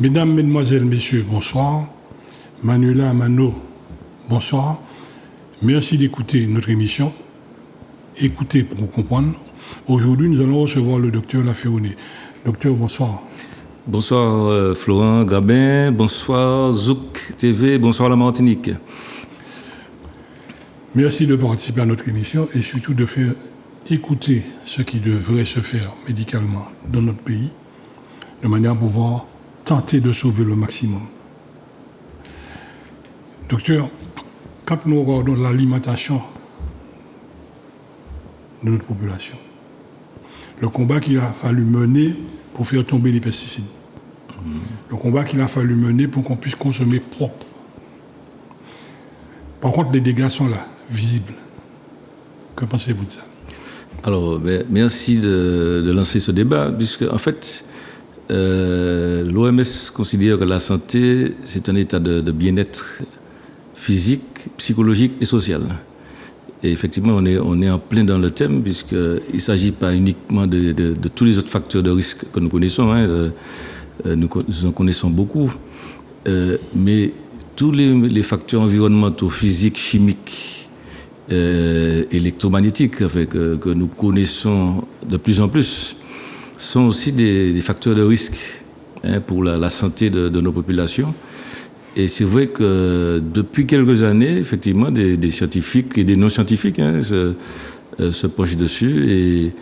Mesdames, Mesdemoiselles, Messieurs, bonsoir. Manuela Mano, bonsoir. Merci d'écouter notre émission. Écoutez pour comprendre. Aujourd'hui, nous allons recevoir le docteur Laféroné. Docteur, bonsoir. Bonsoir Florent Gabin, bonsoir Zouk TV, bonsoir la Martinique. Merci de participer à notre émission et surtout de faire écouter ce qui devrait se faire médicalement dans notre pays, de manière à pouvoir tenter de sauver le maximum. Docteur, quand nous regardons l'alimentation de notre population, le combat qu'il a fallu mener pour faire tomber les pesticides, le combat qu'il a fallu mener pour qu'on puisse consommer propre. Par contre, les dégâts sont là, visibles. Que pensez-vous de ça? Alors, merci de lancer ce débat, puisque en fait, l'OMS considère que la santé, c'est un état de bien-être physique, psychologique et social. Et effectivement, on est en plein dans le thème, puisqu'il ne s'agit pas uniquement de tous les autres facteurs de risque que nous connaissons, nous en connaissons beaucoup, mais tous les facteurs environnementaux, physiques, chimiques, électromagnétiques que nous connaissons de plus en plus sont aussi des facteurs de risque pour la santé de nos populations. Et c'est vrai que depuis quelques années, effectivement, des scientifiques et des non-scientifiques se penchent dessus. Et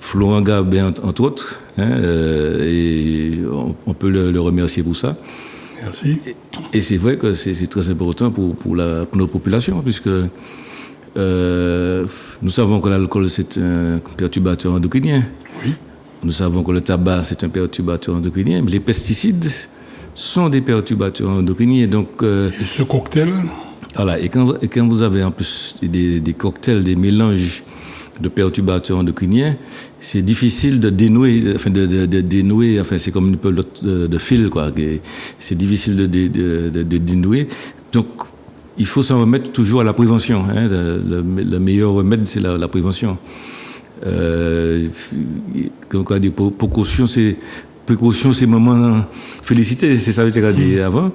Florent Gabin, entre autres, et on peut le remercier pour ça. Merci. Et c'est vrai que c'est très important pour nos populations, puisque nous savons que l'alcool, c'est un perturbateur endocrinien. Oui. Nous savons que le tabac, c'est un perturbateur endocrinien, mais les pesticides sont des perturbateurs endocriniens. Donc, et ce cocktail? Voilà, et quand vous avez en plus des cocktails, des mélanges de perturbateurs endocriniens, c'est difficile de dénouer, c'est comme une pelote de fil, quoi. C'est difficile de dénouer. Donc, il faut s'en remettre toujours à la prévention. Le meilleur remède, c'est la prévention. Comme on dit, précaution, c'est moment félicité, c'est ça que tu as dit avant.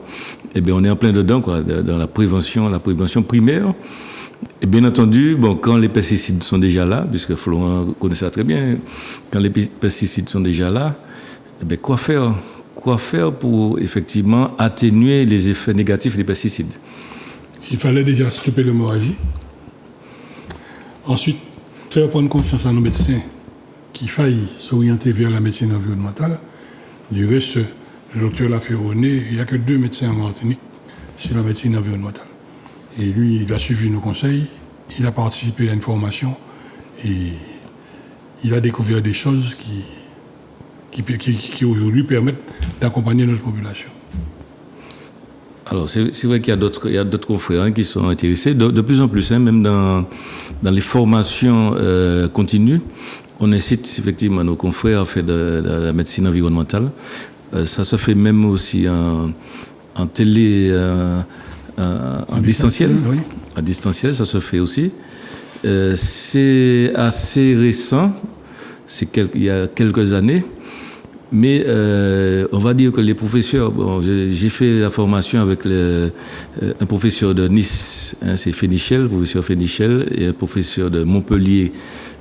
Eh bien, on est en plein dedans, quoi, dans la prévention primaire. Et bien entendu, quand les pesticides sont déjà là, puisque Florent connaît ça très bien, quand les pesticides sont déjà là, eh bien, quoi faire pour effectivement atténuer les effets négatifs des pesticides? Il fallait déjà stopper l'hémorragie. Ensuite, faire prendre conscience à nos médecins qui faillent s'orienter vers la médecine environnementale. Du reste, le docteur Laféroné, il n'y a que 2 médecins en Martinique sur la médecine environnementale. Et lui, il a suivi nos conseils, il a participé à une formation et il a découvert des choses qui aujourd'hui permettent d'accompagner notre population. Alors, c'est vrai qu'il y a d'autres confrères qui sont intéressés, de plus en plus, même dans les formations continues. On incite effectivement nos confrères à faire de la médecine environnementale. Ça se fait même aussi en télé, en distanciel. Oui. En distanciel, ça se fait aussi. C'est assez récent, il y a quelques années. Mais on va dire que les professeurs, j'ai fait la formation avec un professeur de Nice, c'est Fénichel, professeur Fénichel, et un professeur de Montpellier,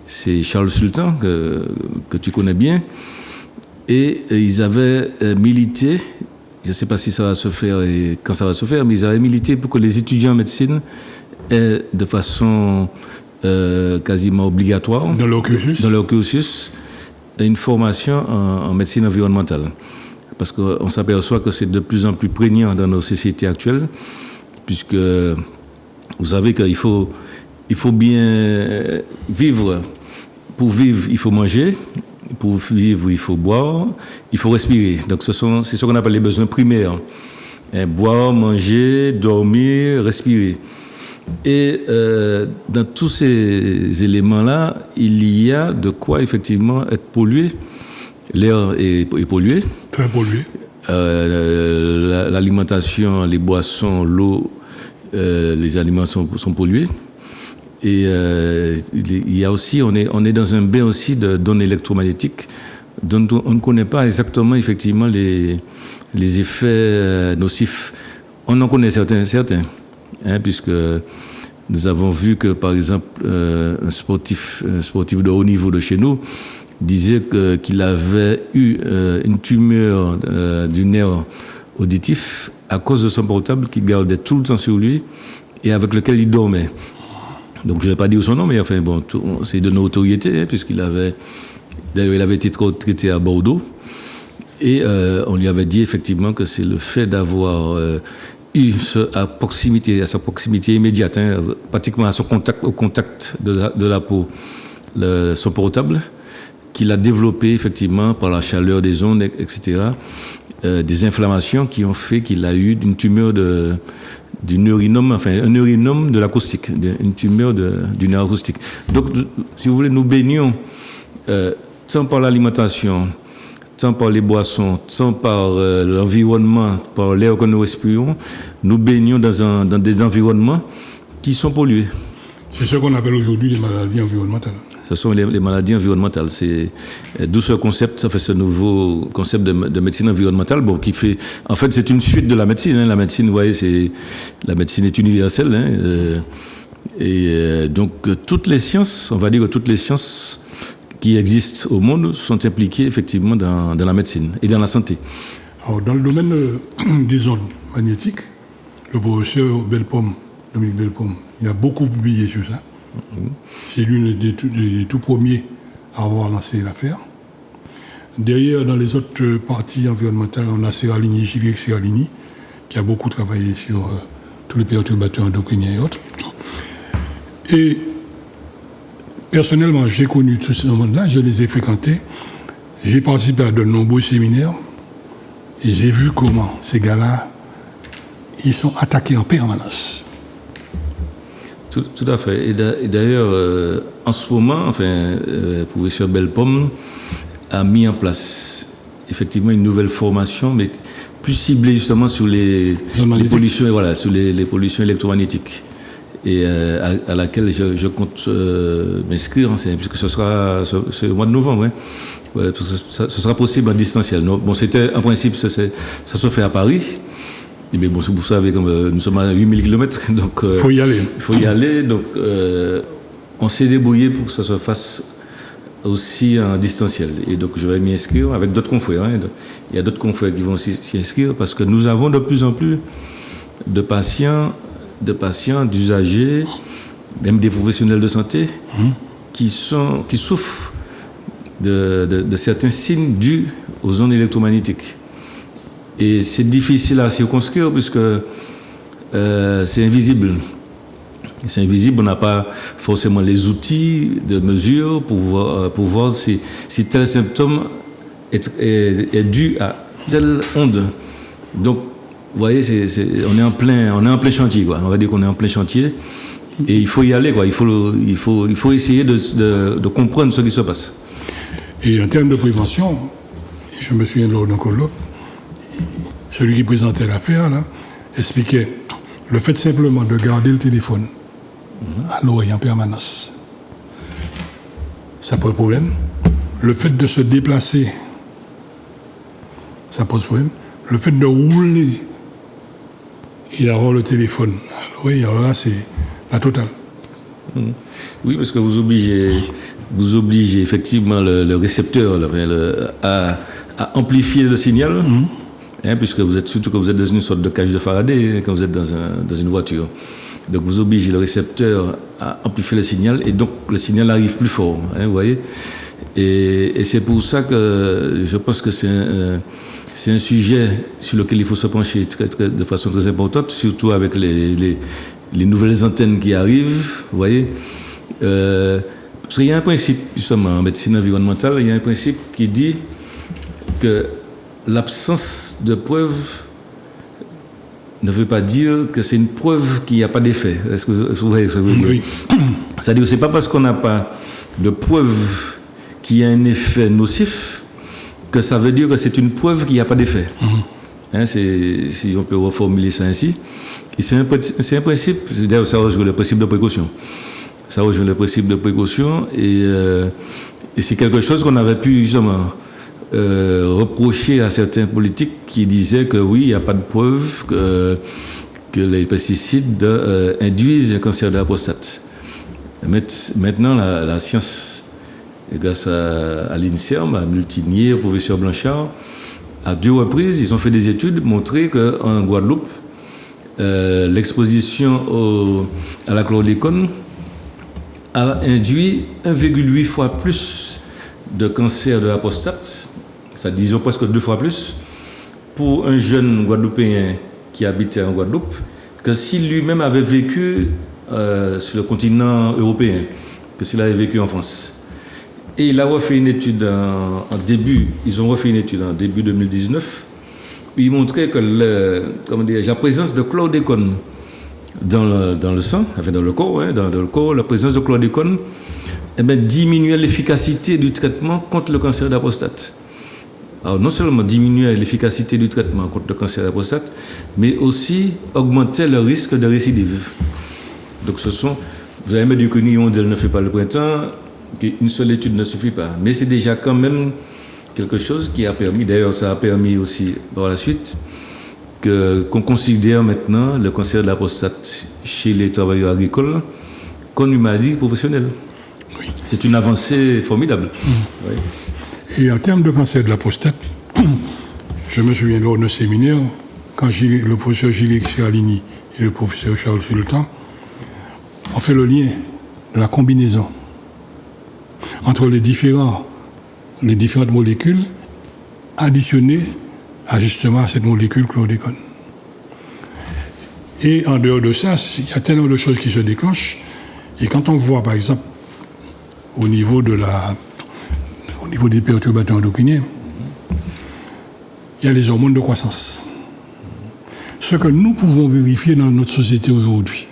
c'est Charles Sultan, que tu connais bien. Et ils avaient milité, je ne sais pas si ça va se faire et quand ça va se faire, mais ils avaient milité pour que les étudiants en médecine aient de façon quasiment obligatoire, dans leur cursus, une formation en médecine environnementale. Parce qu'on s'aperçoit que c'est de plus en plus prégnant dans nos sociétés actuelles, puisque vous savez qu'il faut bien vivre. Pour vivre, il faut manger. Pour vivre, il faut boire. Il faut respirer. Donc, c'est ce qu'on appelle les besoins primaires. Boire, manger, dormir, respirer. Et dans tous ces éléments-là, il y a de quoi effectivement être pollué. L'air est pollué. Très pollué. L'alimentation, les boissons, l'eau, les aliments sont pollués. Et il y a aussi, on est dans un bain aussi d'ondes électromagnétiques dont on ne connaît pas exactement effectivement les effets nocifs, on en connaît certains, puisque nous avons vu que, par exemple, un sportif de haut niveau de chez nous disait qu'il avait eu une tumeur du nerf auditif à cause de son portable qu'il gardait tout le temps sur lui et avec lequel il dormait. Donc je ne vais pas dire son nom, mais enfin bon, c'est de notoriété, puisqu'il avait été traité à Bordeaux, et on lui avait dit effectivement que c'est le fait d'avoir eu à sa proximité immédiate, pratiquement au contact de la peau, son portable, qu'il a développé effectivement par la chaleur des ondes, etc., des inflammations qui ont fait qu'il a eu une tumeur du neurinome, enfin un neurinome de l'acoustique, une tumeur du nerf acoustique. Donc, si vous voulez, nous baignons tant par l'alimentation, tant par les boissons, tant par l'environnement, par l'air que nous respirons, nous baignons dans des environnements qui sont pollués. C'est ce qu'on appelle aujourd'hui les maladies environnementales. Ce sont les maladies environnementales. C'est d'où ce concept, ça fait ce nouveau concept de médecine environnementale, bon, qui fait, en fait, c'est une suite de la médecine. La médecine, vous voyez, la médecine est universelle. Donc, toutes les sciences, on va dire que toutes les sciences qui existent au monde sont impliquées effectivement dans la médecine et dans la santé. Alors, dans le domaine des ondes magnétiques, le professeur Dominique Bellepomme, il a beaucoup publié sur ça. C'est l'une des tout premiers à avoir lancé l'affaire. Derrière, dans les autres parties environnementales, on a Gilles Serralini, qui a beaucoup travaillé sur tous les perturbateurs endocriniens et autres. Et personnellement, j'ai connu tous ces mondes-là, je les ai fréquentés. J'ai participé à de nombreux séminaires et j'ai vu comment ces gars-là, ils sont attaqués en permanence. Tout à fait. Et d'ailleurs, en ce moment, le professeur Bellepomme a mis en place effectivement une nouvelle formation, mais plus ciblée justement sur les pollutions, sur les pollutions électromagnétiques, et à laquelle je compte m'inscrire, puisque ce sera au mois de novembre. Ce sera possible en distanciel. Bon, c'était en principe, ça se fait à Paris. Mais bon, vous savez, comme nous sommes à 8000 km, donc il faut y aller. Donc, on s'est débrouillé pour que ça se fasse aussi en distanciel. Et donc, je vais m'y inscrire avec d'autres confrères. Il y a d'autres confrères qui vont s'y inscrire parce que nous avons de plus en plus de patients, d'usagers, même des professionnels de santé qui souffrent de certains signes dus aux ondes électromagnétiques. Et c'est difficile à circonscrire puisque c'est invisible. C'est invisible, on n'a pas forcément les outils de mesure pour voir si tel symptôme est dû à telle onde. Donc, vous voyez, on est en plein chantier, quoi. On va dire qu'on est en plein chantier et il faut y aller, quoi. Il faut essayer de comprendre ce qui se passe. Et en termes de prévention, je me souviens lors d'un colloque, celui qui présentait l'affaire, là, expliquait le fait simplement de garder le téléphone à l'oreille en permanence. Ça pose problème. Le fait de se déplacer, ça pose problème. Le fait de rouler et d'avoir le téléphone à l'oreille, alors là, c'est la totale. Oui, parce que vous obligez effectivement le récepteur à amplifier le signal. Puisque surtout que vous êtes dans une sorte de cage de Faraday quand vous êtes dans une voiture. Donc vous obligez le récepteur à amplifier le signal et donc le signal arrive plus fort, vous voyez. Et c'est pour ça que je pense que c'est un sujet sur lequel il faut se pencher de façon très importante, surtout avec les nouvelles antennes qui arrivent, vous voyez. Parce qu'il y a un principe, justement, en médecine environnementale, il y a un principe qui dit que l'absence de preuve ne veut pas dire que c'est une preuve qu'il n'y a pas d'effet. Est-ce que vous voyez ce que je veux dire? Oui. C'est-à-dire que ce n'est pas parce qu'on n'a pas de preuve qu'il y a un effet nocif que ça veut dire que c'est une preuve qu'il n'y a pas d'effet. Si on peut reformuler ça ainsi. Et c'est un principe, d'ailleurs ça rejoint le principe de précaution. Ça rejoint le principe de précaution et c'est quelque chose qu'on avait pu justement reproché à certains politiques qui disaient que oui, il n'y a pas de preuve que les pesticides induisent un cancer de la prostate. Maintenant, la science, grâce à l'INSERM, à Multinier, au professeur Blanchard, à 2 reprises, ils ont fait des études montré qu'en Guadeloupe, l'exposition à la chlordécone a induit 1,8 fois plus de cancer de la prostate, ça disons presque 2 fois plus, pour un jeune Guadeloupéen qui habitait en Guadeloupe, que s'il lui-même avait vécu sur le continent européen, que s'il avait vécu en France. Et il a refait une étude ils ont refait une étude en début 2019, où il montrait que la présence de chlordécone dans le sang, enfin dans le corps, la présence de chlordécone diminuait l'efficacité du traitement contre le cancer de la prostate. Alors non seulement diminuait l'efficacité du traitement contre le cancer de la prostate, mais aussi augmentait le risque de récidive. Donc vous avez dit que Nyon ne fait pas le printemps, qu'une seule étude ne suffit pas. Mais c'est déjà quand même quelque chose qui a permis, d'ailleurs ça a permis aussi par la suite, qu'on considère maintenant le cancer de la prostate chez les travailleurs agricoles comme une maladie professionnelle. Oui. C'est une avancée formidable. Oui. Et en termes de cancer de la prostate, je me souviens lors d'un séminaire, quand le professeur Gilles Seralini et le professeur Charles Sultan ont fait le lien de la combinaison entre les différentes molécules additionnées justement à cette molécule chlordécone. Et en dehors de ça, il y a tellement de choses qui se déclenchent. Et quand on voit, par exemple, au niveau des perturbateurs endocriniens, il y a les hormones de croissance. Ce que nous pouvons vérifier dans notre société aujourd'hui,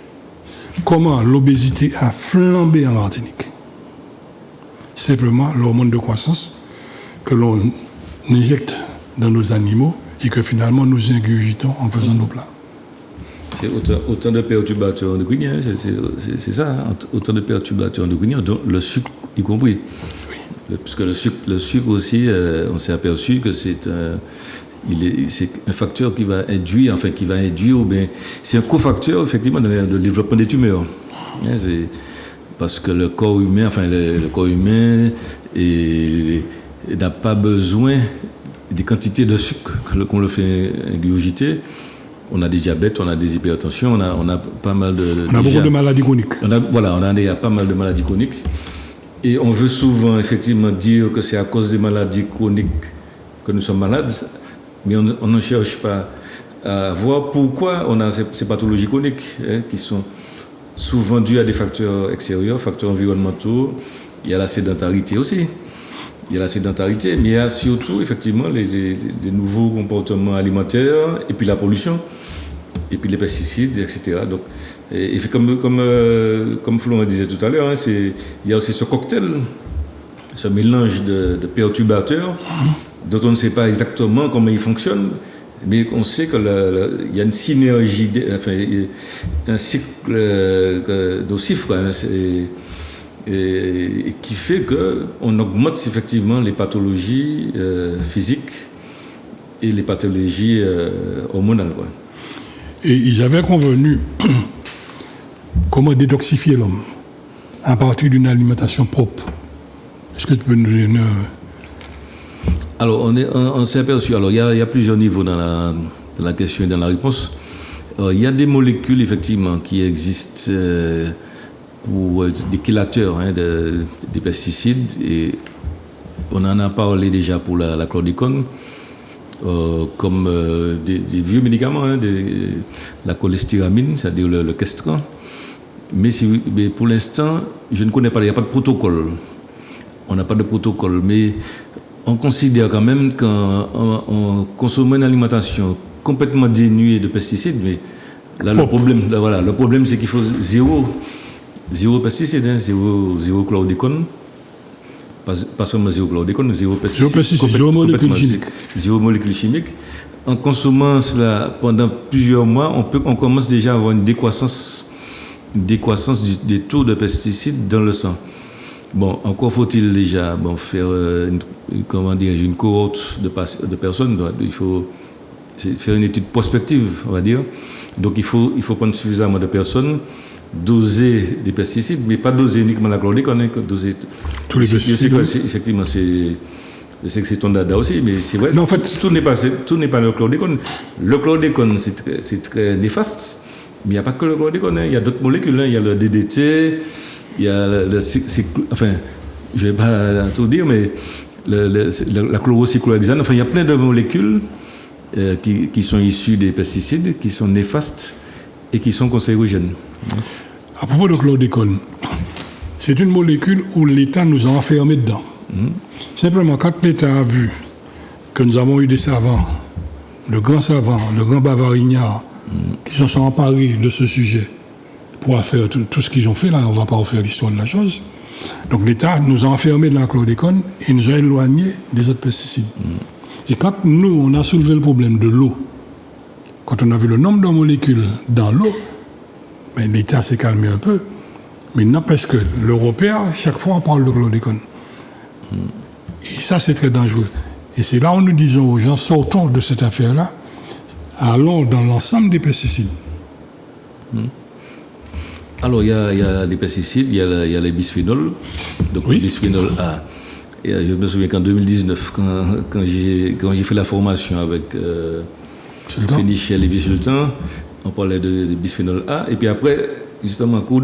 comment l'obésité a flambé en Martinique. Simplement l'hormone de croissance que l'on injecte dans nos animaux et que finalement nous ingurgitons en faisant nos plats. C'est autant de perturbateurs endocriniens, c'est ça, hein, autant de perturbateurs endocriniens, dont le sucre y compris. Oui. Puisque le sucre aussi, on s'est aperçu que c'est un facteur qui va induire, ou bien c'est un cofacteur effectivement dans le développement des tumeurs. Hein, parce que le corps humain, n'a pas besoin des quantités de sucre qu'on le fait ingurgiter. On a des diabètes, on a des hypertensions, on a pas mal de... On a beaucoup de maladies chroniques. On a pas mal de maladies chroniques. Et on veut souvent effectivement dire que c'est à cause des maladies chroniques que nous sommes malades, mais on ne cherche pas à voir pourquoi on a ces pathologies chroniques, hein, qui sont souvent dues à des facteurs extérieurs, facteurs environnementaux. Il y a la sédentarité aussi. Il y a la sédentarité, mais il y a surtout effectivement les nouveaux comportements alimentaires, et puis la pollution, et puis les pesticides, etc. Donc, et comme Florent disait tout à l'heure, hein, il y a aussi ce cocktail, ce mélange de perturbateurs dont on ne sait pas exactement comment ils fonctionnent, mais on sait qu'il y a une synergie, un cycle nocif, quoi, hein, et qui fait qu'on augmente effectivement les pathologies physiques et les pathologies hormonales, quoi. Et ils avaient convenu comment détoxifier l'homme à partir d'une alimentation propre. Est-ce que tu peux nous donner... Alors, on s'est aperçu, alors il y a plusieurs niveaux dans la question et dans la réponse. Alors, il y a des molécules effectivement qui existent pour des chélateurs, hein, des pesticides, et on en a parlé déjà pour la chlordécone, comme des vieux médicaments, hein, la cholestéramine, c'est-à-dire le castran. Mais pour l'instant, je ne connais pas, il n'y a pas de protocole. On n'a pas de protocole, mais on considère quand même qu'en consommant une alimentation complètement dénuée de pesticides, mais là, le problème c'est qu'il faut zéro pesticide, hein, zéro chlordécone, pas seulement zéro chlordécone, zéro pesticide, zéro molécule chimique. En consommant cela pendant plusieurs mois, on commence déjà à avoir une décroissance des taux de pesticides dans le sang. Bon, encore faut-il déjà faire une cohorte de personnes. Il faut faire une étude prospective, on va dire. Donc il faut prendre suffisamment de personnes, doser des pesticides, mais pas doser uniquement la chlordécone, doser tous les pesticides. Effectivement, je sais que c'est ton dada aussi, mais c'est vrai. Non, en fait, tout n'est pas le chlordécone. Le chlordécone, c'est très néfaste, mais il n'y a pas que le chlordécone. Il y a d'autres molécules. Il y a le DDT, il y a enfin, je ne vais pas tout dire, mais la chlorocyclohexane. Enfin, il y a plein de molécules qui sont issues des pesticides, qui sont néfastes et qui sont cancérigènes. À propos de chlordécone, c'est une molécule où l'État nous a enfermés dedans. Simplement, quand l'État a vu que nous avons eu des savants, le grand Bavarignard, qui se sont emparés de ce sujet pour faire tout ce qu'ils ont fait, là, on ne va pas refaire l'histoire de la chose. Donc l'État nous a enfermés dans la chlordécone et nous a éloignés des autres pesticides. Et quand nous, on a soulevé le problème de l'eau, quand on a vu le nombre de molécules dans l'eau, ben, l'État s'est calmé un peu. Mais n'empêche que l'Européen, chaque fois, on parle de chlordécone. Et ça, c'est très dangereux. Et c'est là où nous disons aux gens, sortons de cette affaire-là, allons dans l'ensemble des pesticides. Alors, il y a les pesticides, il y a les bisphénols, donc le bisphénol A. Et je me souviens qu'en 2019, quand j'ai fait la formation avec Fénichel et Bisultan, on parlait de bisphénol A. Et puis après, justement, en cours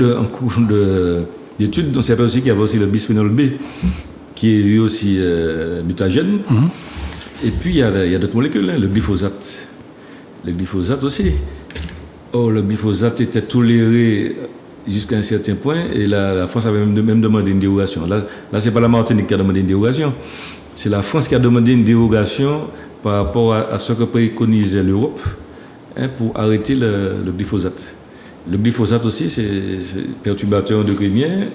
d'études, on s'est aperçu qu'il y avait aussi le bisphénol B, qui est lui aussi mutagène. Et puis, il y a d'autres molécules, le glyphosate. Le glyphosate aussi. Or, le glyphosate était toléré jusqu'à un certain point, et la France avait même demandé une dérogation. Là ce n'est pas la Martinique qui a demandé une dérogation, c'est la France qui a demandé une dérogation par rapport à ce que préconisait l'Europe pour arrêter le glyphosate. Le glyphosate aussi, c'est perturbateur endocrinien,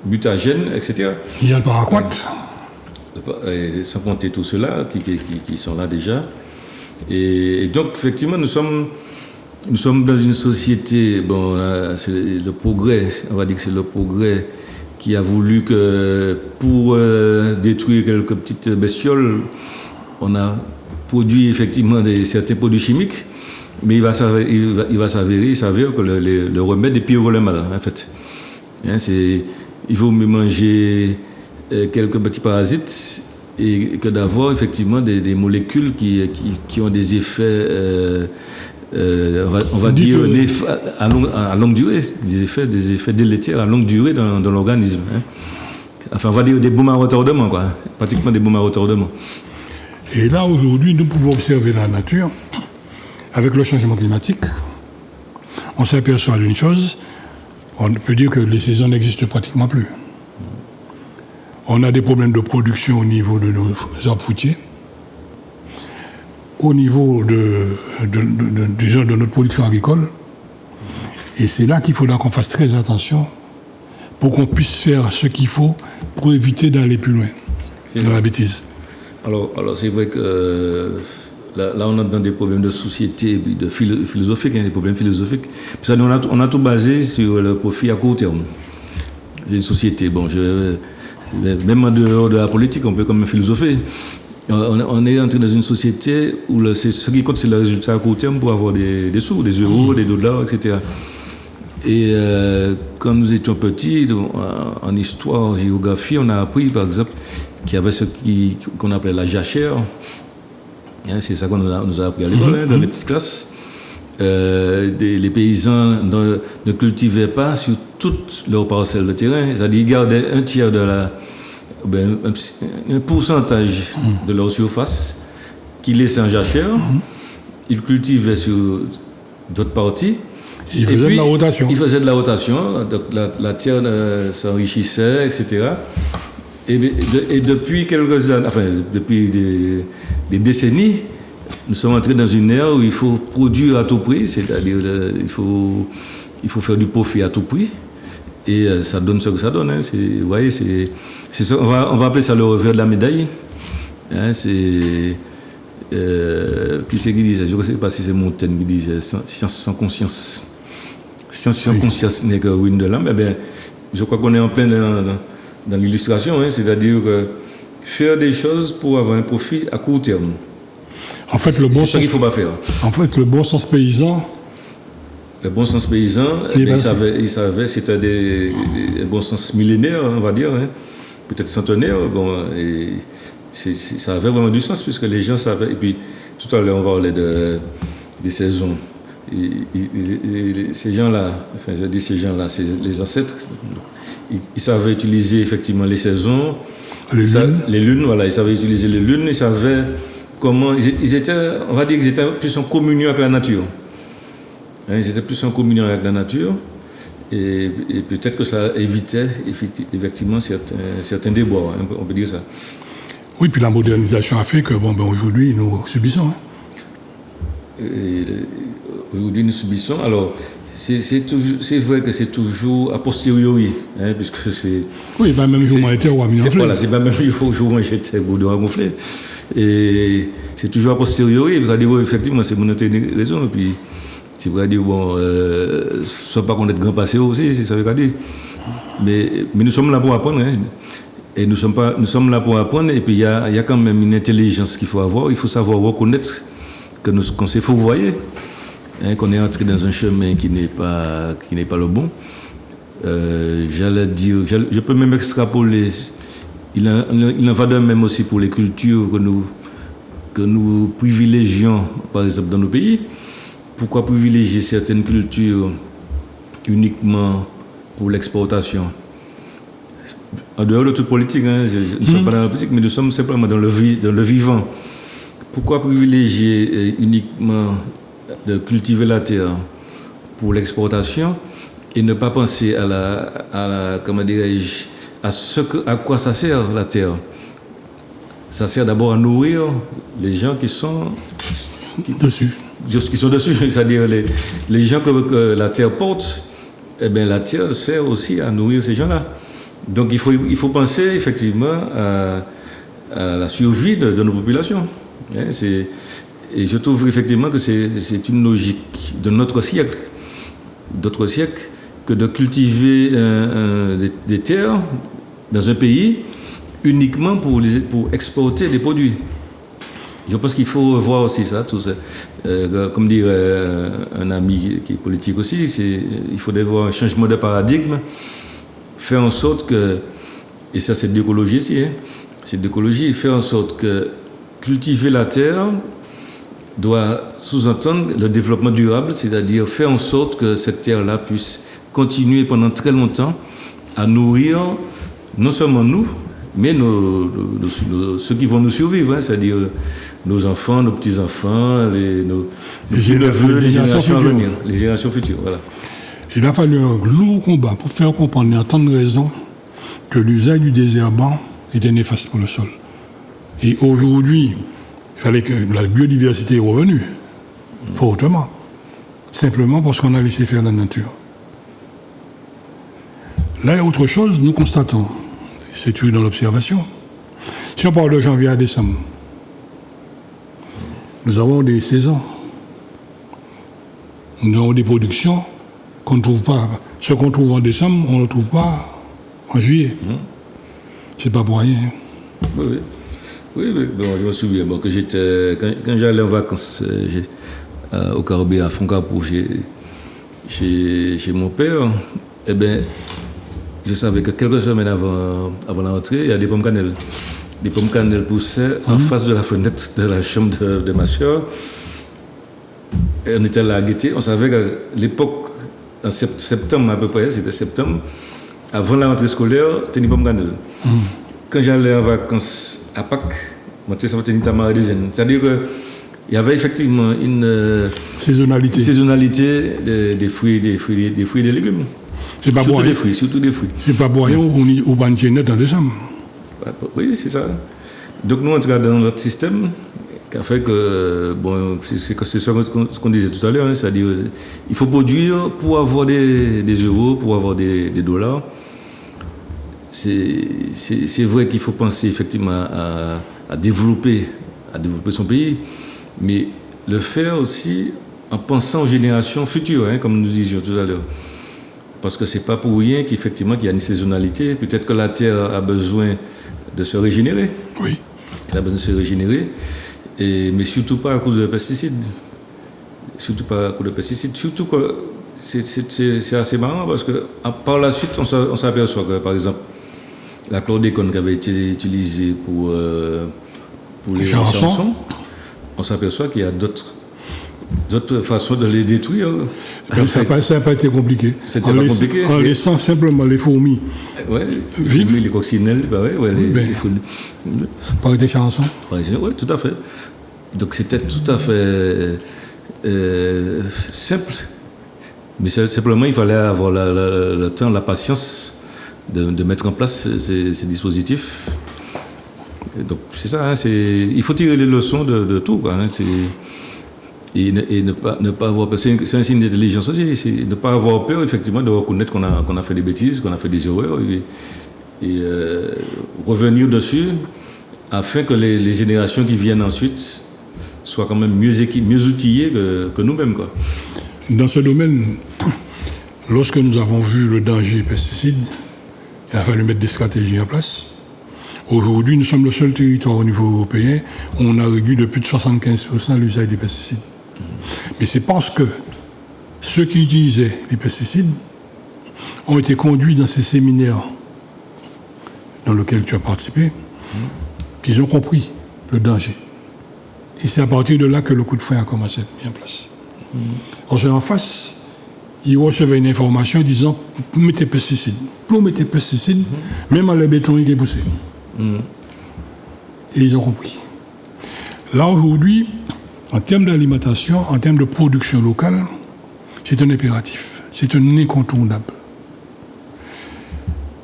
mutagène, etc. Il y a le paraquat. Sans compter tout cela qui sont là déjà. Et donc, effectivement, nous sommes dans une société, c'est le progrès, on va dire que c'est le progrès qui a voulu que pour détruire quelques petites bestioles, on a produit effectivement certains produits chimiques, mais il s'avère que le remède est pire que le mal, en fait. Il faut manger quelques petits parasites et que d'avoir effectivement des molécules qui ont des effets on va dire à longue durée, des effets délétères à longue durée dans l'organisme. Enfin, on va dire des bombes à retardement, quoi. Pratiquement des bombes à retardement. Et là, aujourd'hui, nous pouvons observer la nature, avec le changement climatique. On s'aperçoit d'une chose, on peut dire que les saisons n'existent pratiquement plus. On a des problèmes de production au niveau de nos arbres fruitiers, au niveau de notre production agricole. Et c'est là qu'il faudra qu'on fasse très attention pour qu'on puisse faire ce qu'il faut pour éviter d'aller plus loin dans la bêtise. Alors c'est vrai que là on a dans des problèmes de société, de philosophiques, des problèmes philosophiques. Parce que on a tout basé sur le profit à court terme. C'est une société, même en dehors de la politique, on peut quand même philosopher. On est entré dans une société où ce qui compte, c'est le résultat à court terme pour avoir des sous, des euros, des dollars, etc. Et quand nous étions petits, en histoire, en géographie, on a appris, par exemple, qu'il y avait ce qu'on appelait la jachère. C'est ça qu'on nous a appris à l'école, dans les petites classes. Les paysans ne cultivaient pas sur toutes leurs parcelles de terrain. C'est-à-dire qu'ils gardaient un tiers un pourcentage de leur surface qu'ils laissaient en jachère. Ils cultivaient sur d'autres parties. Ils faisaient de la rotation. Ils faisaient de la rotation, donc la terre s'enrichissait, etc. Et depuis quelques années, enfin depuis des décennies, nous sommes entrés dans une ère où il faut produire à tout prix, c'est-à-dire il faut faire du profit à tout prix. Et ça donne ce que ça donne. Vous voyez, on va appeler ça le revers de la médaille. Qui c'est qui disait? Je ne sais pas si c'est Montaigne qui disait science sans conscience. Science sans conscience n'est que ruine de l'âme. Je crois qu'on est en plein dans l'illustration, hein, c'est-à-dire faire des choses pour avoir un profit à court terme. En fait, le bon C'est ça sens, qu'il ne faut pas faire. en fait, le bon sens paysan, Le bon sens paysan, Eh ben, il savait, c'était un bon sens millénaire, on va dire, hein, peut-être centenaire. Bon, et ça avait vraiment du sens puisque les gens savaient. Et puis, tout à l'heure, on parlait des saisons. Ces gens-là, enfin, je dis ces gens-là, c'est les ancêtres, ils savaient utiliser effectivement les saisons, les lunes, voilà, ils savaient utiliser les lunes, ils savaient comment. Ils étaient, on va dire qu'ils étaient plus en communion avec la nature. Ils étaient plus en communion avec la nature et peut-être que ça évitait effectivement certains déboires, hein, on peut dire ça. oui, puis la modernisation a fait que, bon, ben, aujourd'hui, nous subissons. Hein. Aujourd'hui, nous subissons. Alors, c'est vrai que c'est toujours a posteriori, hein, puisque c'est. Oui, ben, même jour où on était au Amiens. Voilà, c'est pas même le jour où j'étais au Boudou à gonfler. Et c'est toujours a posteriori. Il va dire, effectivement, c'est mon raison. Et puis, c'est vrai dire, bon, soit pas qu'on est grand passé aussi, c'est ça veut dire. Mais nous sommes là pour apprendre, hein. Et nous sommes là pour apprendre. Et puis, il y a quand même une intelligence qu'il faut avoir. Il faut savoir reconnaître qu'on s'est fourvoyé, hein, qu'on est entré dans un chemin qui n'est pas le bon. J'allais dire, je peux même extrapoler. Il en va de même aussi pour les cultures que nous privilégions, par exemple, dans nos pays. Pourquoi privilégier certaines cultures uniquement pour l'exportation? En dehors de toute politique, hein, nous ne sommes pas dans la politique, mais nous sommes simplement dans le vivant. Pourquoi privilégier uniquement de cultiver la terre pour l'exportation et ne pas penser comment dirais-je, à quoi ça sert la terre? Ça sert d'abord à nourrir les gens qui sont dessus. Qui sont dessus, c'est-à-dire les gens que la terre porte, eh bien la terre sert aussi à nourrir ces gens-là. Donc il faut penser effectivement à la survie de nos populations. Hein, et je trouve effectivement que c'est une logique de notre siècle, que de cultiver des terres dans un pays uniquement pour exporter des produits. Je pense qu'il faut revoir aussi ça, tout ça. Comme dirait un ami qui est politique aussi, il faudrait voir un changement de paradigme, faire en sorte que, et ça c'est de l'écologie aussi, hein, c'est de l'écologie, faire en sorte que cultiver la terre doit sous-entendre le développement durable, c'est-à-dire faire en sorte que cette terre-là puisse continuer pendant très longtemps à nourrir non seulement nous, mais ceux qui vont nous survivre, hein, c'est-à-dire nos enfants, nos petits-enfants, nos neveux, les générations à venir, les générations futures. Voilà. Il a fallu un lourd combat pour faire comprendre et entendre raison que l'usage du désherbant était néfaste pour le sol. Et aujourd'hui, il fallait que la biodiversité est revenue, fortement, simplement parce qu'on a laissé faire la nature. Là, il y a autre chose, nous constatons, c'est toujours dans l'observation. Si on parle de janvier à décembre, nous avons des saisons, nous avons des productions qu'on ne trouve pas. Ce qu'on trouve en décembre, on ne le trouve pas en juillet. C'est pas pour rien. Oui, bon, je me souviens que quand j'allais en vacances au Caraïbes, à Foncapo, chez mon père, eh bien, je savais que quelques semaines avant la rentrée, il y a des pommes cannelle. Des pommes cannelle poussaient en face de la fenêtre de la chambre de ma soeur. Et on était là à guetter. On savait qu'à l'époque, en septembre à peu près, c'était septembre, avant la rentrée scolaire, c'était des pommes cannelle. Quand j'allais en vacances à Pâques, ça tenir tamar des zen. C'est-à-dire qu'il y avait effectivement une saisonnalité des fruits et des légumes. C'est pas surtout des fruits. C'est pas boyant ou banquinet en décembre. Oui, c'est ça. Donc nous, on entre dans notre système qui a fait que, bon, c'est ce qu'on disait tout à l'heure, hein, c'est-à-dire il faut produire pour avoir des euros, pour avoir des dollars. C'est vrai qu'il faut penser effectivement à développer son pays, mais le faire aussi en pensant aux générations futures, hein, comme nous disions tout à l'heure. Parce que c'est pas pour rien qu'effectivement qu'il y a une saisonnalité. Peut-être que la terre a besoin de se régénérer. Oui. Elle a besoin de se régénérer. Mais surtout pas à cause de pesticides. Surtout pas à cause de pesticides. Surtout que c'est assez marrant parce que par la suite, on s'aperçoit que, par exemple, la chlordécone qui avait été utilisée pour les chansons, on s'aperçoit qu'il y a d'autres façons de les détruire. Ça n'a pas été compliqué. C'était pas compliqué. En laissant simplement les fourmis vivre, les coccinelles, les fourmis. Par des chansons. Oui, tout à fait. Donc c'était tout à fait simple. Mais simplement, il fallait avoir le temps, la patience de mettre en place ces dispositifs. Et donc c'est ça, il faut tirer les leçons de tout. Quoi, et ne pas avoir peur. C'est un signe d'intelligence aussi. C'est ne pas avoir peur, effectivement, de reconnaître qu'on a fait des bêtises, qu'on a fait des erreurs, et revenir dessus afin que les générations qui viennent ensuite soient quand même mieux outillées que nous-mêmes. Quoi. Dans ce domaine, lorsque nous avons vu le danger des pesticides, il a fallu mettre des stratégies en place. Aujourd'hui, nous sommes le seul territoire au niveau européen où on a réduit de plus de 75% l'usage des pesticides. Mais c'est parce que ceux qui utilisaient les pesticides ont été conduits dans ces séminaires dans lesquels tu as participé, qu'ils ont compris le danger. Et c'est à partir de là que le coup de frein a commencé à être mis en place. Parce qu'en face, ils recevaient une information disant « mettez pesticides ». Pour mettre pesticides, même à le béton, il est poussé. Et ils ont compris. Là, aujourd'hui, en termes d'alimentation, en termes de production locale, c'est un impératif, c'est un incontournable.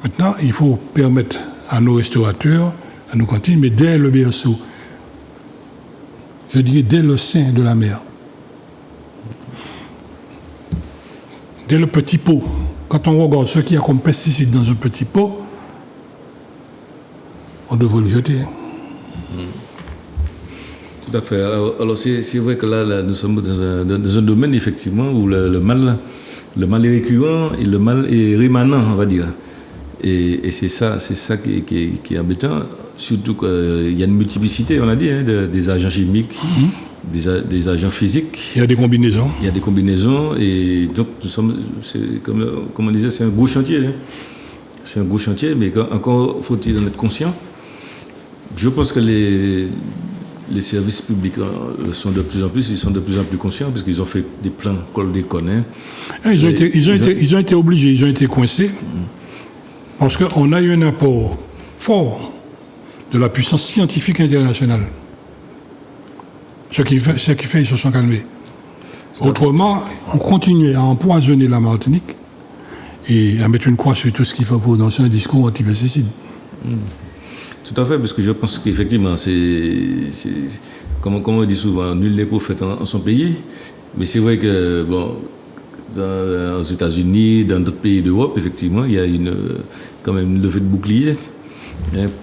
Maintenant, il faut permettre à nos restaurateurs, à nos cantines, mais dès le berceau, je dirais dès le sein de la mer, dès le petit pot, quand on regarde ce qu'il y a comme pesticides dans un petit pot, on devrait le jeter. Tout à fait. Alors c'est vrai que là, nous sommes dans un domaine, effectivement, où le mal est récurrent et le mal est rémanent, on va dire. Et c'est ça qui est embêtant, surtout qu'il y a une multiplicité, on a dit, des agents chimiques, des agents physiques. Il y a des combinaisons. Il y a des combinaisons, et donc nous sommes, comme on disait, c'est un gros chantier. C'est un gros chantier, mais encore faut-il en être conscient. Je pense que les services publics le sont de plus en plus, ils sont de plus en plus conscients, parce qu'ils ont fait des plans chlordécone. Ils ont été obligés, ils ont été coincés, parce qu'on a eu un apport fort de la puissance scientifique internationale. Ce qui fait qu'ils se sont calmés. Autrement, on continuait à empoisonner la Martinique et à mettre une croix sur tout ce qu'il faut pour danser un discours anti-pesticide. Tout à fait, parce que je pense qu'effectivement, comme on dit souvent, nul n'est prophète en son pays. Mais c'est vrai que, aux États-Unis, dans d'autres pays d'Europe, effectivement, il y a quand même une levée de bouclier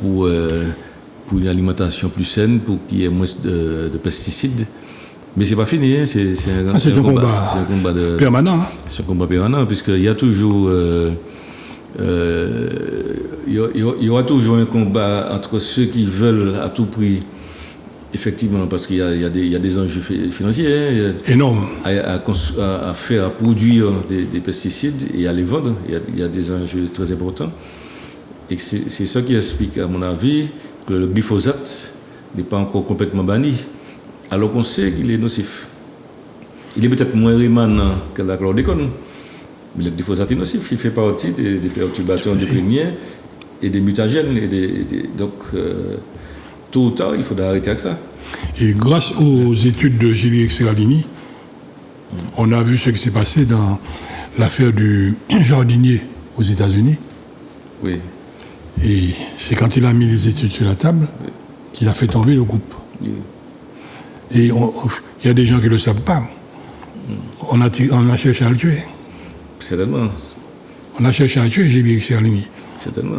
pour une alimentation plus saine, pour qu'il y ait moins de pesticides. Mais c'est pas fini, c'est un combat permanent. C'est un combat permanent, puisqu'il y a toujours... il y aura toujours un combat entre ceux qui veulent à tout prix, effectivement, parce qu'il y a des enjeux financiers énormes à produire des pesticides et à les vendre. Il y a des enjeux très importants. Et c'est ça qui explique, à mon avis, que le glyphosate n'est pas encore complètement banni, alors qu'on sait qu'il est nocif. Il est peut-être moins rémanent que la chlordécone, mais le glyphosate est nocif. Il fait partie des perturbateurs endocriniens et des mutagènes. Donc, tôt ou tard, il faudra arrêter avec ça. Et grâce aux études de Gilles Seralini, on a vu ce qui s'est passé dans l'affaire du jardinier aux États-Unis. Oui. Et c'est quand il a mis les études sur la table qu'il a fait tomber le groupe. Oui. Et il y a des gens qui ne le savent pas. On a cherché à le tuer. Certainement. On a cherché à tuer Gilles Seralini. Certainement.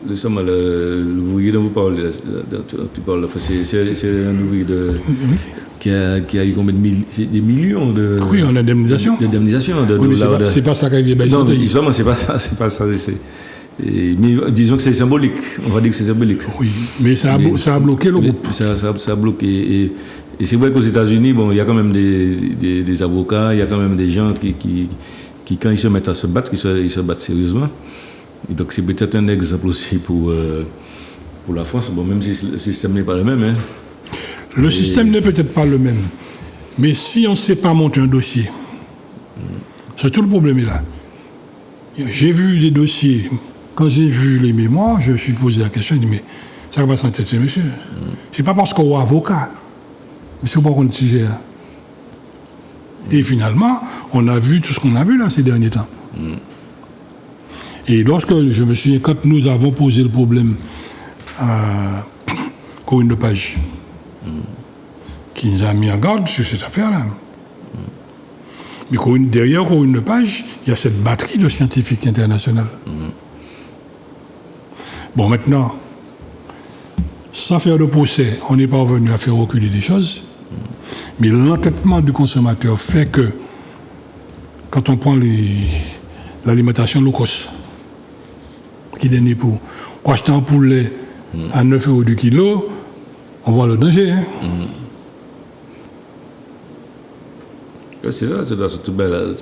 L'ouvrier dont vous parlez, c'est un ouvrier qui a eu combien de des millions de. Oui, en indemnisation. D'indemnisation. Oui, mais c'est pas ça qui vient. Non, justement, c'est pas ça. Mais disons que c'est symbolique. On va dire que c'est symbolique. Oui, mais ça a bloqué le groupe. Ça a bloqué. Et c'est vrai qu'aux États-Unis, bon, il y a quand même des avocats, il y a quand même des gens qui quand ils se mettent à se battre, ils se battent sérieusement. Et donc c'est peut-être un exemple aussi pour la France, bon, même si le système n'est pas le même. Hein. Le système n'est peut-être pas le même. Mais si on ne sait pas monter un dossier, c'est tout le problème est là. J'ai vu des dossiers, quand j'ai vu les mémoires, je me suis posé la question, je me dis, mais ça va pas s'entêter, monsieur. C'est pas parce qu'on est avocat, monsieur, pas qu'on est sujet là. Et finalement, on a vu tout ce qu'on a vu là ces derniers temps. Et lorsque, je me souviens, quand nous avons posé le problème à Corinne Lepage, qui nous a mis en garde sur cette affaire-là. Mais derrière Corinne Lepage, il y a cette batterie de scientifiques internationaux. Bon, maintenant, sans faire de procès, on n'est pas revenu à faire reculer des choses. Mais l'entêtement du consommateur fait que, quand on prend l'alimentation low cost, qui donne pour acheter un poulet à 9 € du kilo, on voit le danger. Hein? C'est ça, tout bel,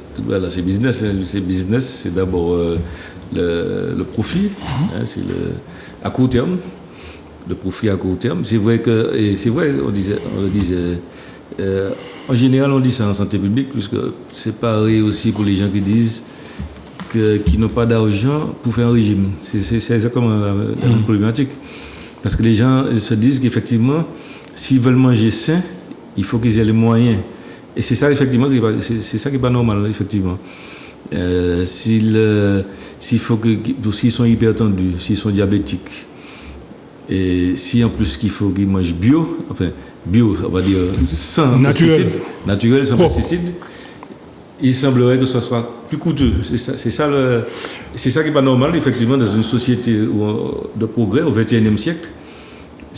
c'est business. C'est business, c'est d'abord le profit, hein, c'est à court terme. Le profit à court terme. C'est vrai on le disait. En général, on dit ça en santé publique, puisque c'est pareil aussi pour les gens qui disent qu'ils n'ont pas d'argent pour faire un régime. C'est exactement la même problématique. Parce que les gens se disent qu'effectivement, s'ils veulent manger sain, il faut qu'ils aient les moyens. Et c'est ça, effectivement, c'est ça qui n'est pas normal, effectivement. S'ils sont hypertendus, s'ils sont diabétiques, et si en plus qu'il faut qu'ils mangent bio, on va dire sans naturel, sans pesticides, il semblerait que ce soit plus coûteux. C'est ça qui n'est pas normal, effectivement, dans une société de progrès au XXIe siècle.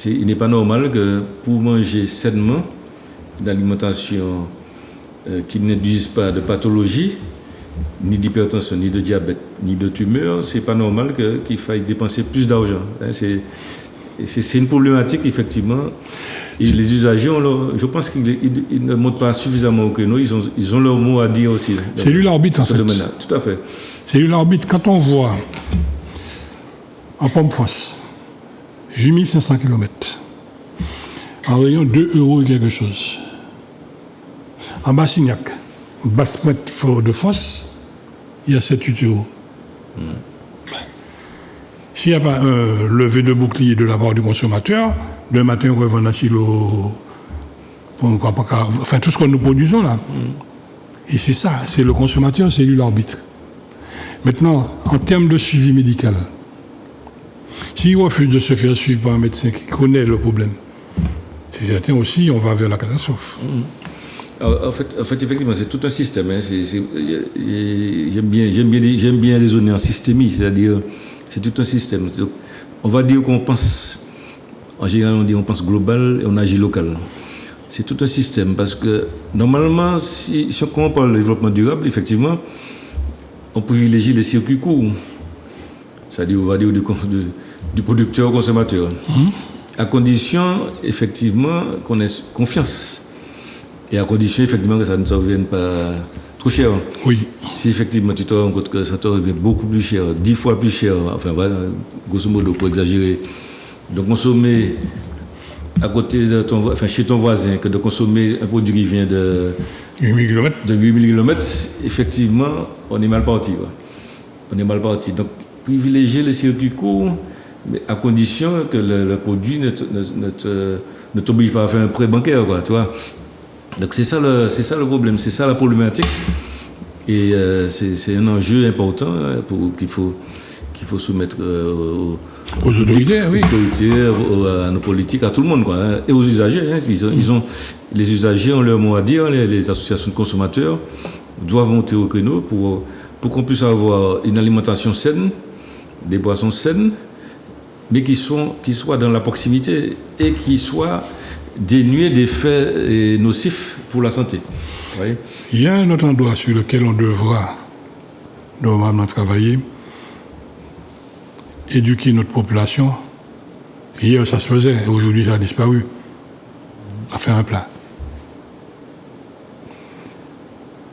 Il n'est pas normal que pour manger sainement, une alimentation qui n'induise pas de pathologie, ni d'hypertension, ni de diabète, ni de tumeur, c'est pas normal qu'il faille dépenser plus d'argent. C'est une problématique, effectivement. Et les usagers, je pense qu'ils ne montrent pas suffisamment que nous, ils ont leur mot à dire aussi. C'est lui l'arbitre, en fait. Tout à fait. C'est lui l'arbitre. Quand on voit en Pomme-Fosse, 8500 km, en rayon 2 € et quelque chose. En Bassignac, Basse-Mètre de Fosse, il y a 7-8 €. S'il n'y a pas un lever de bouclier de la part du consommateur, le matin, on revend un silo, tout ce que nous produisons là. Et c'est ça, c'est le consommateur, c'est lui l'arbitre. Maintenant, en termes de suivi médical, s'il refuse de se faire suivre par un médecin qui connaît le problème, c'est certain aussi, on va vers la catastrophe. En fait, effectivement, c'est tout un système. Hein. J'aime bien raisonner en systémie, c'est-à-dire c'est tout un système. On va dire qu'on pense, en général, on dit on pense global et on agit local. C'est tout un système parce que normalement, si on parle de développement durable, effectivement, on privilégie les circuits courts. C'est-à-dire, on va dire du producteur au consommateur. À condition, effectivement, qu'on ait confiance. Et à condition, effectivement, que ça ne te revienne pas trop cher. Oui. Si effectivement tu te rends compte que ça te revient beaucoup plus cher, 10 fois plus cher, enfin voilà, grosso modo, pour exagérer, de consommer à côté de chez ton voisin, que de consommer un produit qui vient de 8000 km. De 8000 km, effectivement, on est mal parti. Quoi. On est mal parti. Donc, privilégier les circuits courts, mais à condition que le produit ne t'oblige pas à faire un prêt bancaire, quoi, tu vois. Donc c'est ça le problème, c'est ça la problématique. Et c'est un enjeu important qu'il faut soumettre aux autorités, oui. À nos politiques, à tout le monde, quoi, hein, et aux usagers. Hein, les usagers ont leur mot à dire, les associations de consommateurs doivent monter au créneau pour qu'on puisse avoir une alimentation saine, des boissons saines, mais qui soient dans la proximité et qui soient dénué d'effets nocifs pour la santé. Vous voyez? Il y a un autre endroit sur lequel on devra normalement travailler, éduquer notre population. Hier, ça se faisait, et aujourd'hui, ça a disparu. À faire un plat.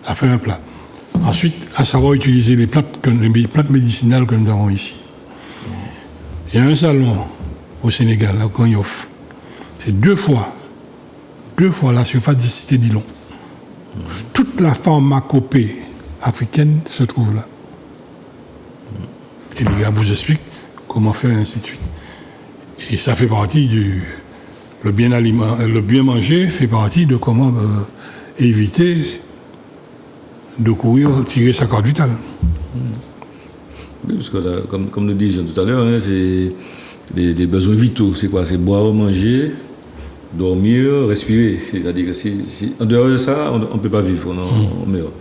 À faire un plat. Ensuite, à savoir utiliser les plantes médicinales que nous avons ici. Il y a un salon au Sénégal, à Cognof. C'est deux fois la surface des cités d'Ilon. Toute la pharmacopée africaine se trouve là. Et le gars vous explique comment faire, et ainsi de suite. Et ça fait partie le bien manger fait partie de comment éviter de courir, tirer sa carte vitale. Oui, parce que là, comme nous disions tout à l'heure, hein, c'est des besoins vitaux. C'est quoi? C'est boire, manger, dormir, respirer. C'est-à-dire que si en dehors de ça, on ne peut pas vivre, on meurt.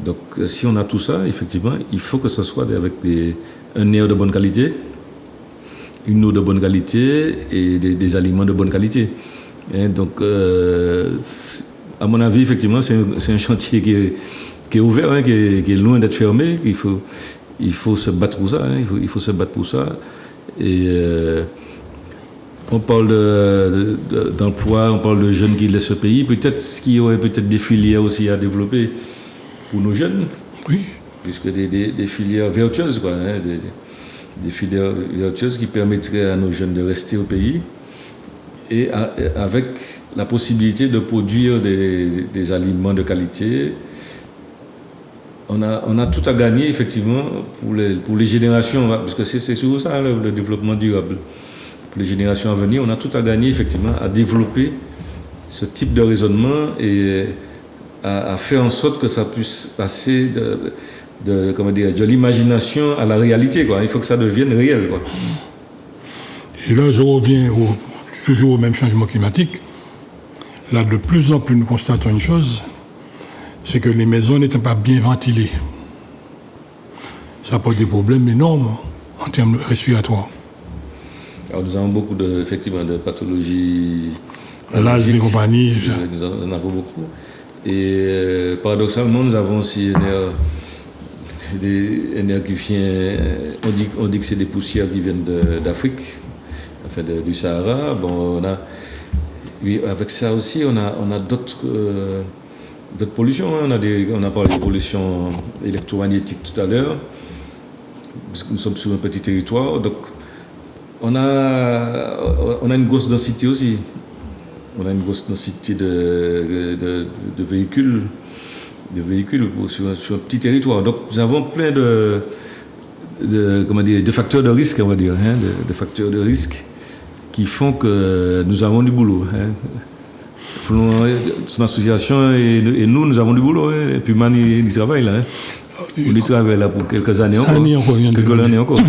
Donc si on a tout ça, effectivement, il faut que ce soit avec un air de bonne qualité, une eau de bonne qualité et des aliments de bonne qualité. Et donc, à mon avis, effectivement, c'est un chantier qui est ouvert, hein, qui est loin d'être fermé. Il faut se battre pour ça. Hein, il faut se battre pour ça. Et on parle d'emploi, on parle de jeunes qui laissent ce pays. Peut-être qu'il y aurait peut-être des filières aussi à développer pour nos jeunes. Oui. Puisque des filières vertueuses, quoi. Hein, des filières vertueuses qui permettraient à nos jeunes de rester au pays et avec la possibilité de produire des aliments de qualité. On a tout à gagner, effectivement, pour les générations, parce que c'est sur ça le développement durable. Pour les générations à venir, on a tout à gagner, effectivement, à développer ce type de raisonnement et à faire en sorte que ça puisse passer de l'imagination à la réalité, quoi. Il faut que ça devienne réel, quoi. Et là, je reviens toujours au même changement climatique. Là, de plus en plus, nous constatons une chose, c'est que les maisons n'étant pas bien ventilées. Ça pose des problèmes énormes en termes respiratoires. Alors, nous avons beaucoup de pathologies. L'asthme et compagnie. Nous en avons beaucoup. Et paradoxalement, nous avons aussi un air qui vient. On dit que c'est des poussières qui viennent d'Afrique, enfin du Sahara. Bon, oui, avec ça aussi, on a d'autres pollutions. Hein. On a parlé de pollution électromagnétique tout à l'heure, parce que nous sommes sur un petit territoire. Donc, on a une grosse densité aussi. On a une grosse densité de véhicules, sur un petit territoire. Donc nous avons plein de facteurs de risque, on va dire, hein, de facteurs de risque qui font que nous avons du boulot. Hein. Son association et nous avons du boulot. Hein. Et puis Mani, il travaille là. Hein. Il travaille là pour quelques années encore.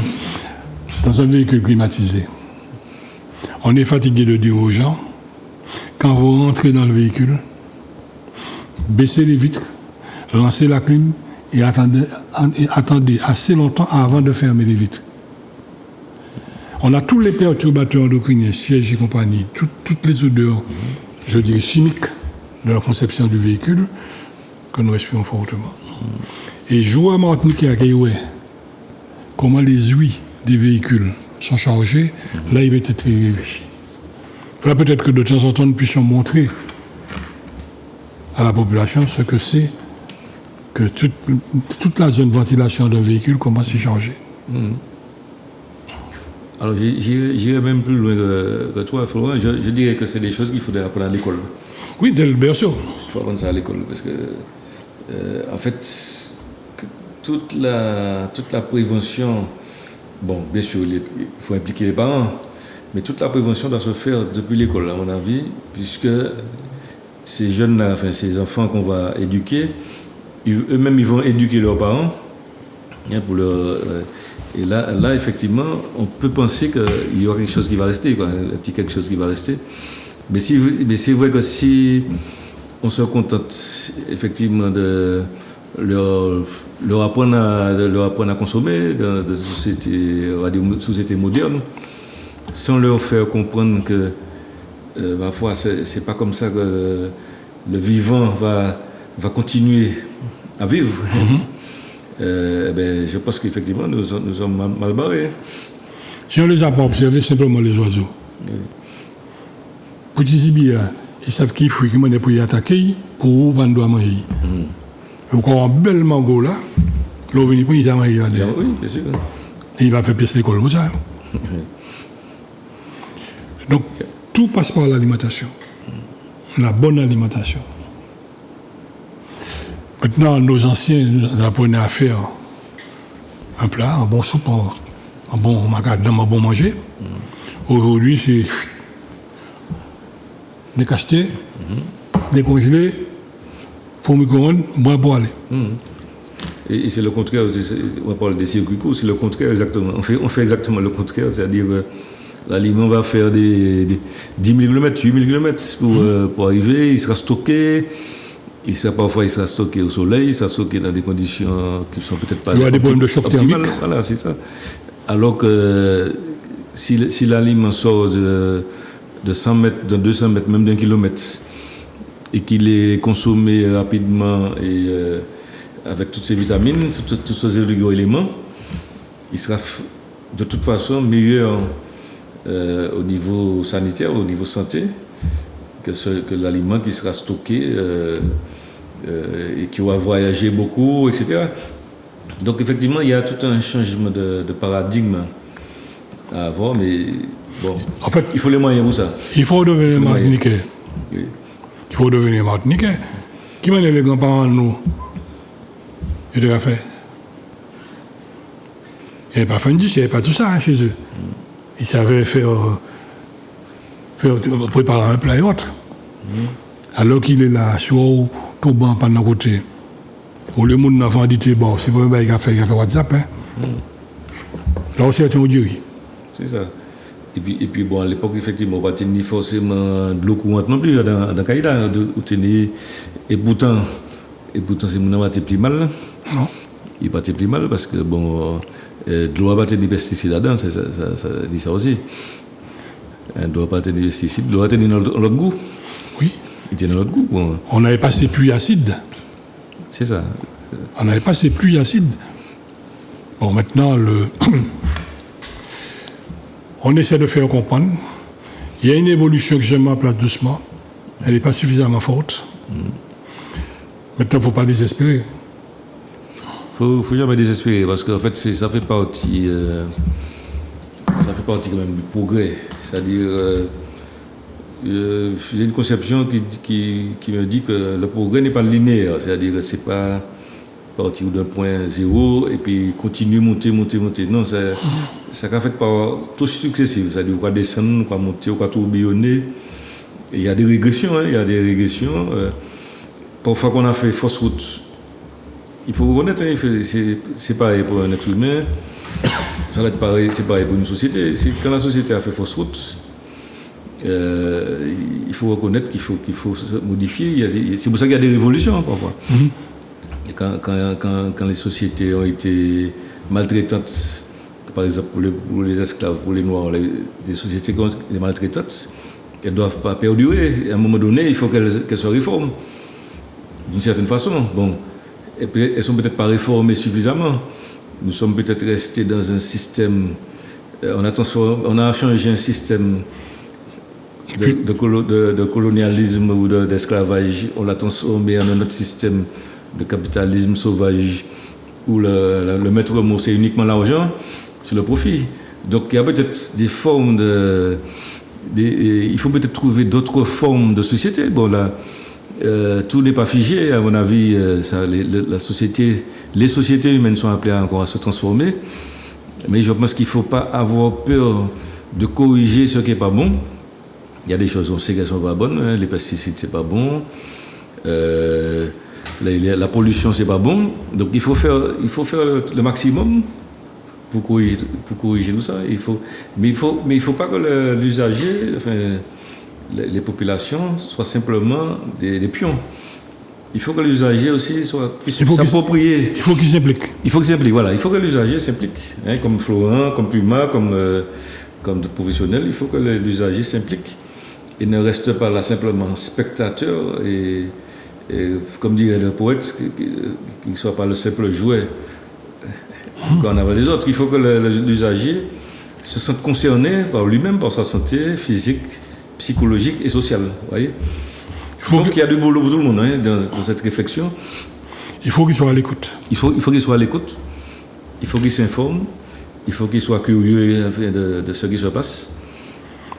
Dans un véhicule climatisé, on est fatigué de dire aux gens, quand vous rentrez dans le véhicule, baissez les vitres, lancez la clim et attendez assez longtemps avant de fermer les vitres. On a tous les perturbateurs endocriniens, sièges et compagnie, toutes les odeurs, je dirais chimiques, de la conception du véhicule que nous respirons fortement. Et je vois à Martinique et à Gaïoué comment les huiles des véhicules sont chargés, là il va être réfléchi. Là, peut-être que de temps en temps, nous puissions montrer à la population ce que c'est que toute la zone de ventilation d'un véhicule, comment c'est chargé. Alors, j'irais même plus loin que toi, Florent. Je dirais que c'est des choses qu'il faudrait apprendre à l'école. Oui, dès le berceau. Il faut apprendre ça à l'école, parce que, en fait, toute la prévention, bon, bien sûr, il faut impliquer les parents, mais toute la prévention doit se faire depuis l'école, à mon avis, puisque ces jeunes-là, enfin ces enfants qu'on va éduquer, eux-mêmes ils vont éduquer leurs parents. Hein, et là, effectivement, on peut penser qu'il y aura quelque chose qui va rester, quoi, un petit quelque chose qui va rester. Mais c'est vrai que si on se contente effectivement de leur apprendre à consommer dans une société moderne, sans leur faire comprendre que ma foi, c'est pas comme ça que le vivant va continuer à vivre. Je pense qu'effectivement, nous sommes mal barrés. Si on les a pas observés, simplement les oiseaux. Pour les gibiers, ils savent qu'ils fuient, qu'ils pour y attaquer, pour vendre à manger. Donc, on a un bel mango là, l'on vient pour y manger. Oui, bien sûr. Et il va faire pièce l'école pour ça. Donc, tout passe par l'alimentation. La bonne alimentation. Maintenant, nos anciens nous apprenaient à faire un plat, un bon soupe, un bon macadam, un bon manger. Aujourd'hui, c'est décacheter, décongeler, pour micro-ondes, boire pour aller. Et c'est le contraire, on parle des circuits courts, c'est le contraire exactement. On fait exactement le contraire, c'est-à-dire que l'aliment va faire des 10 000 km, 8 000 km pour arriver, il sera stocké. Parfois, il sera stocké au soleil, il sera stocké dans des conditions qui ne sont peut-être pas il y a des problèmes de choc thermique. Voilà, c'est ça. Alors que si l'aliment sort de 100 mètres, de 200 mètres, même d'un kilomètre, et qu'il est consommé rapidement et avec toutes ces vitamines, tous ces oligo-éléments, il sera de toute façon meilleur au niveau sanitaire, au niveau santé, que l'aliment qui sera stocké et qui va voyager beaucoup, etc. Donc effectivement, il y a tout un changement de paradigme à avoir, mais bon, En fait, il faut les moyens pour ça. Il faut devenir martiniquais. Oui. Il faut devenir martiniquais. Qui m'a dit les grands-parents nous? Ils devaient faire. Il n'y avait pas fin de il n'y avait pas tout ça chez eux. Ils savaient préparer un plat et autre. Alors qu'il est là, sur tout banc pendant côté. Pour le monde n'a pas dit, bon, c'est pas un bail qu'il a fait WhatsApp. Là aussi, c'est un audio. C'est ça. Et puis bon, à l'époque, effectivement, on ne tenait pas forcément de l'eau courante non plus dans Kaïla. Et pourtant, c'est mon avis plus mal. Non. Il pas plus mal parce que bon, de l'eau pas tenir des pesticides là-dedans, ça dit ça aussi. On ne doit pas tenir des pesticides, l'eau a tenir dans l'autre goût. Oui. Il tient dans l'autre goût. Bon. On n'avait pas ces pluies acides. C'est ça. On n'avait pas ces pluies acides. Bon, maintenant, on essaie de faire comprendre. Il y a une évolution que je mets en place doucement. Elle n'est pas suffisamment forte. Maintenant, il ne faut pas désespérer. Faut jamais désespérer parce qu'en fait, ça fait partie quand même du progrès. C'est-à-dire, j'ai une conception qui me dit que le progrès n'est pas linéaire. C'est-à-dire que c'est pas partir d'un point zéro et puis continuer, monter. Non, ça fait par touches successives. C'est-à-dire qu'on va descendre, on va monter, on va tourbillonner. Et il y a des régressions. Parfois qu'on a fait fausse route. Il faut reconnaître, c'est pareil pour un être humain, ça va être pareil, c'est pareil pour une société. Quand la société a fait fausse route, il faut reconnaître qu'il faut se modifier. C'est pour ça qu'il y a des révolutions parfois. Et quand les sociétés ont été maltraitantes, par exemple pour les esclaves, pour les noirs, des sociétés maltraitantes, elles ne doivent pas perdurer. À un moment donné, il faut qu'elles se réforment d'une certaine façon. Bon. Et puis, elles ne sont peut-être pas réformées suffisamment. Nous sommes peut-être restés dans un système. On a changé un système de colonialisme ou d'esclavage. On l'a transformé en un autre système de capitalisme sauvage où le maître mot, c'est uniquement l'argent, c'est le profit. Donc, il y a peut-être des formes il faut peut-être trouver d'autres formes de société. Bon, là. Tout n'est pas figé, à mon avis. Les sociétés humaines sont appelées encore à se transformer, mais je pense qu'il ne faut pas avoir peur de corriger ce qui n'est pas bon. Il y a des choses, on sait qu'elles ne sont pas bonnes, les pesticides, ce n'est pas bon, la pollution, ce n'est pas bon. Donc il faut faire le maximum pour corriger tout ça. Mais il ne faut pas que l'usager, les populations soient simplement des pions. Il faut que l'usager aussi puisse s'approprier. Il faut qu'il s'implique. Voilà. Il faut que l'usager s'implique. Comme Florent, comme Puma, comme professionnel, il faut que l'usager s'implique et ne reste pas là simplement spectateur et comme dirait le poète, qu'il ne soit pas le simple jouet qu'on avait les autres. Il faut que l'usager se sente concerné par lui-même, par sa santé physique, psychologique et sociale. Voyez. Donc il y a du boulot pour tout le monde dans cette réflexion. Il faut qu'il soit à l'écoute. Il faut qu'il soit à l'écoute, il faut qu'il s'informe, il faut qu'il soit curieux de ce qui se passe.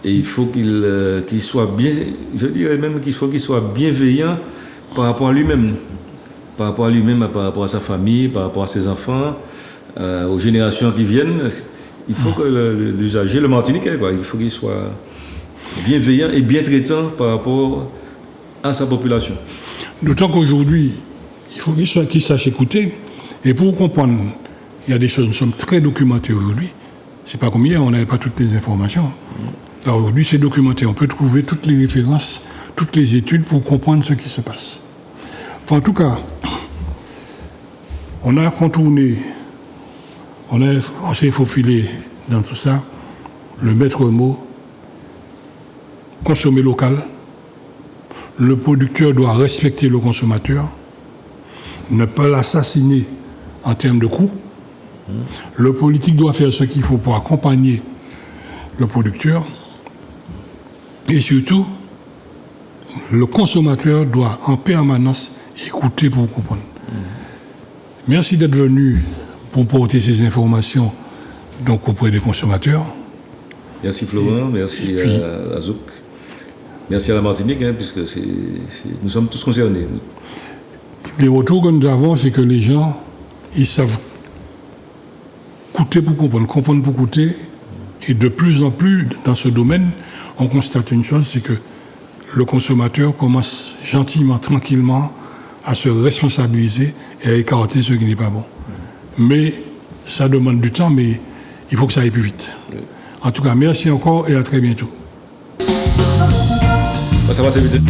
Et il faut qu'il soit bien, je dirais même qu'il faut qu'il soit bienveillant par rapport à lui-même. Par rapport à lui-même, par rapport à sa famille, par rapport à ses enfants, aux générations qui viennent. Il faut que l'usager, le Martiniquais, il faut qu'il soit bienveillant et bien traitant par rapport à sa population. D'autant qu'aujourd'hui, il faut qu'il sache écouter. Et pour comprendre, il y a des choses, nous sommes très documentés aujourd'hui. C'est pas comme hier, on n'avait pas toutes les informations. Là, aujourd'hui, c'est documenté. On peut trouver toutes les références, toutes les études pour comprendre ce qui se passe. Enfin, en tout cas, on a contourné, on s'est faufilé dans tout ça. Le maître mot, consommer local. Le producteur doit respecter le consommateur, ne pas l'assassiner en termes de coûts. Le politique doit faire ce qu'il faut pour accompagner le producteur. Et surtout, le consommateur doit en permanence écouter pour comprendre. Merci d'être venu pour porter ces informations donc, auprès des consommateurs. Merci Florent, merci à Zouk. Merci à la Martinique, puisque nous sommes tous concernés. Les retours que nous avons, c'est que les gens, ils savent coûter pour comprendre pour coûter. Et de plus en plus, dans ce domaine, on constate une chose, c'est que le consommateur commence gentiment, tranquillement, à se responsabiliser et à écarter ce qui n'est pas bon. Mais ça demande du temps, mais il faut que ça aille plus vite. Oui. En tout cas, merci encore et à très bientôt. Ça va, c'est vite.